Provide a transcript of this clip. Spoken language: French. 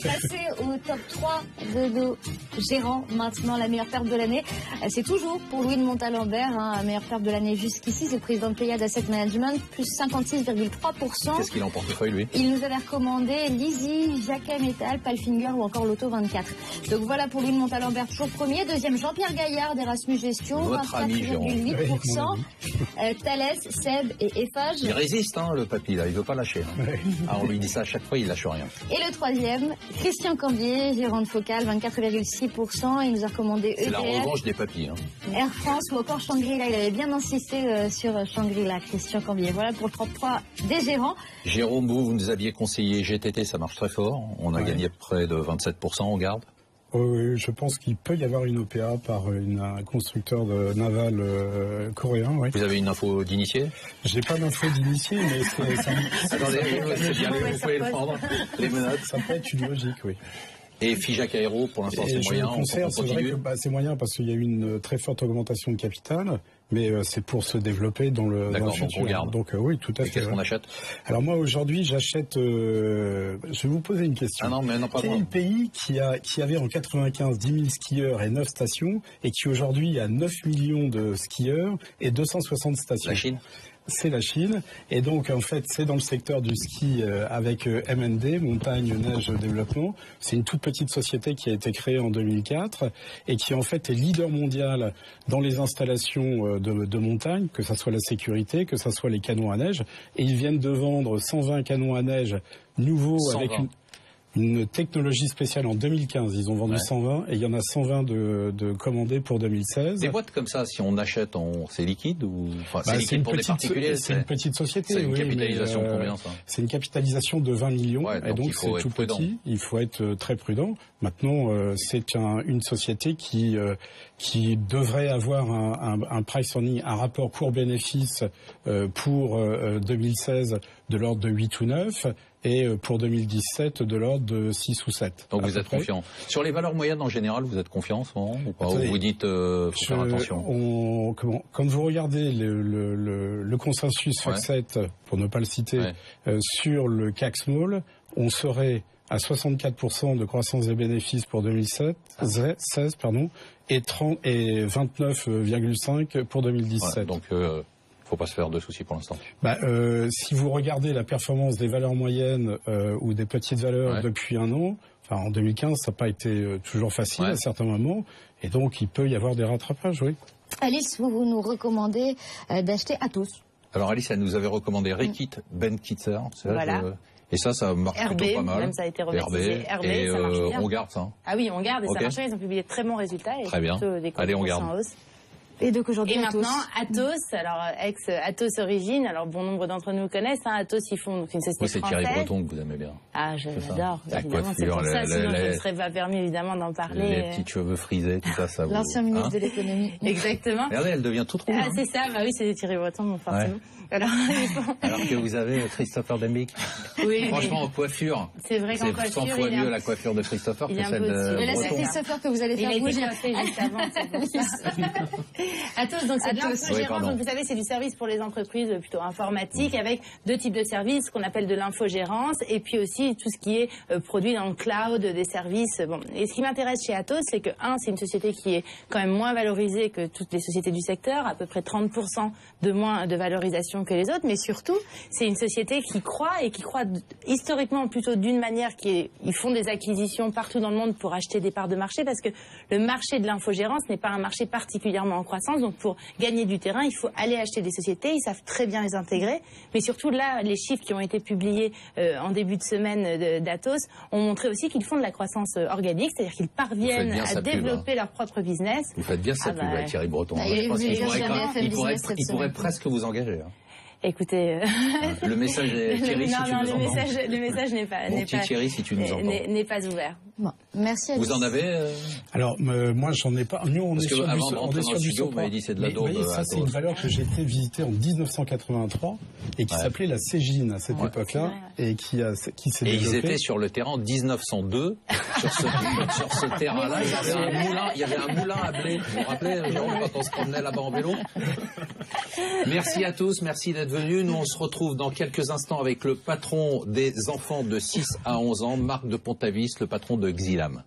passer au top 3 de nos gérants. Maintenant, la meilleure perte de l'année, c'est toujours pour Louis de Montalembert. La meilleure perte de l'année jusqu'ici, c'est le président de Pléiades Asset Management, plus 56,3%. Qu'est-ce qu'il a en portefeuille, lui? Il nous avait recommandé Lizzie, Jacquet Metal, Palfinger ou encore Lotto 24. Donc voilà pour Louis de Montalembert, toujours premier. Deuxième, Jean-Pierre Gaillard d'Erasmus Gestion, 24,8%. Thalès, Seb et Eiffage. Il résiste, le papy, là. Il veut pas lâcher. Alors, on lui dit ça à chaque fois, il lâche rien. Et le troisième, Christian Cambier, gérant de Focal, 24,6%. Il nous a recommandé EDF. C'est la revanche des papys. Air France ou encore Shangri-La. Il avait bien insisté sur Shangri-La, Christian Cambier. Voilà pour le top 3 des gérants. Jérôme, vous nous aviez conseillé GTT, ça marche très fort. On a gagné près de 27%, on garde. Oui, je pense qu'il peut y avoir une OPA par un constructeur de naval coréen. Oui. Vous avez une info d'initié? J'ai pas d'info d'initié, mais attendez, c'est bien, vous pouvez le prendre. Les menottes. Ça peut être une logique, oui. Et Figeac Aéro, pour l'instant, c'est moyen. C'est vrai que c'est moyen parce qu'il y a eu une très forte augmentation de capital, mais c'est pour se développer dans le futur. Donc on garde. Donc oui, tout à fait. Qu'est-ce qu'on achète? Alors moi aujourd'hui, j'achète. Je vais vous poser une question. Ah non, mais non, pas Quel est le pays qui avait en 95 10 000 skieurs et 9 stations et qui aujourd'hui a 9 millions de skieurs et 260 stations? La Chine. C'est la Chine, et donc en fait c'est dans le secteur du ski avec MND, Montagne, Neige, Développement. C'est une toute petite société qui a été créée en 2004 et qui en fait est leader mondial dans les installations de montagne, que ça soit la sécurité, que ça soit les canons à neige. Et ils viennent de vendre 120 canons à neige nouveaux 120. Avec une technologie spéciale en 2015. Ils ont vendu 120 et il y en a 120 de commandés pour 2016. Des boîtes comme ça, si on achète, c'est liquide ou c'est liquide pour des particuliers? C'est une petite société. C'est une capitalisation combien ça? C'est une capitalisation de 20 millions et donc c'est tout petit. Il faut être très prudent. Maintenant, c'est une société qui devrait avoir un price earning, un rapport court-bénéfice pour 2016 de l'ordre de 8 ou 9. Et pour 2017, de l'ordre de 6 ou 7. Donc vous êtes confiant. Sur les valeurs moyennes en général, vous êtes confiant en ce moment ou pas? Ou vous dites faut faire attention? Quand vous regardez le consensus FactSet, pour ne pas le citer, sur le CAC Small, on serait à 64% de croissance des bénéfices pour 2016, et 29,5% pour 2017. Donc faut pas se faire de soucis pour l'instant. Si vous regardez la performance des valeurs moyennes ou des petites valeurs depuis un an, en 2015, ça n'a pas été toujours facile à certains moments, et donc il peut y avoir des rattrapages, oui. Alice, vous nous recommandez d'acheter Atos. Alors Alice, elle nous avait recommandé Reckitt Benckiser. Voilà. Et ça marche plutôt pas mal. Même ça a été rebaptisé RB, et ça marche bien. On garde ça. Ah oui, on garde et ça marche bien. Ils ont publié de très bons résultats. Et très bien. Allez, on garde. En hausse. Et donc aujourd'hui, maintenant, Atos, alors ex-Atos Origine, alors bon nombre d'entre nous connaissent, Atos, ils font donc une société française. C'est Thierry Breton que vous aimez bien. Ah, j'adore, évidemment, c'est pour ça, sinon je ne serais pas permis évidemment d'en parler. Les petits cheveux frisés, tout ça, ça vous... L'ancien ministre de l'économie. Exactement. Regardez, elle devient toute rouge. Ah, c'est ça, bah oui, c'est Thierry Breton, forcément. Alors que vous avez Christopher Dembick. Oui. Franchement, en coiffure. C'est vrai qu'en coiffure. C'est 100 fois mieux la coiffure de Christopher que celle de. Mais là, c'est Christopher que vous allez faire bouger. Atos, donc c'est de l'infogérance. Donc vous savez, c'est du service pour les entreprises plutôt informatiques avec deux types de services, qu'on appelle de l'infogérance et puis aussi tout ce qui est produit dans le cloud, des services. Bon. Et ce qui m'intéresse chez Atos, c'est que c'est une société qui est quand même moins valorisée que toutes les sociétés du secteur, à peu près 30% de moins de valorisation que les autres, mais surtout, c'est une société qui croît et qui croît historiquement plutôt d'une manière ils font des acquisitions partout dans le monde pour acheter des parts de marché parce que le marché de l'infogérance n'est pas un marché particulièrement en croissance. Donc pour gagner du terrain, il faut aller acheter des sociétés, ils savent très bien les intégrer. Mais surtout là, les chiffres qui ont été publiés en début de semaine d'Atos ont montré aussi qu'ils font de la croissance organique, c'est-à-dire qu'ils parviennent à développer leur propre business. Vous faites bien ça, Thierry Breton. Je pense qu'il pourrait presque vous engager. Écoutez, le message est Thierry, si tu nous entends. Le message n'est pas, Thierry, si tu nous entends. N'est pas ouvert. Bon, merci. Vous en avez Alors moi j'en ai pas. Nous on est sur du studio, vous m'avez dit c'est de la daube. Ça c'est une valeur que j'ai été visiter en 1983 et qui s'appelait la Cégine à cette époque-là et qui s'est développée. Et ils étaient sur le terrain en 1902 sur ce terrain-là, il y avait un moulin à blé. Vous vous rappelez, Jérôme, quand on se promenait là-bas en vélo? Merci à tous, merci d'être venus. Nous, on se retrouve dans quelques instants avec le patron des enfants de 6 à 11 ans, Marc de Pontavis, le patron de Xilam.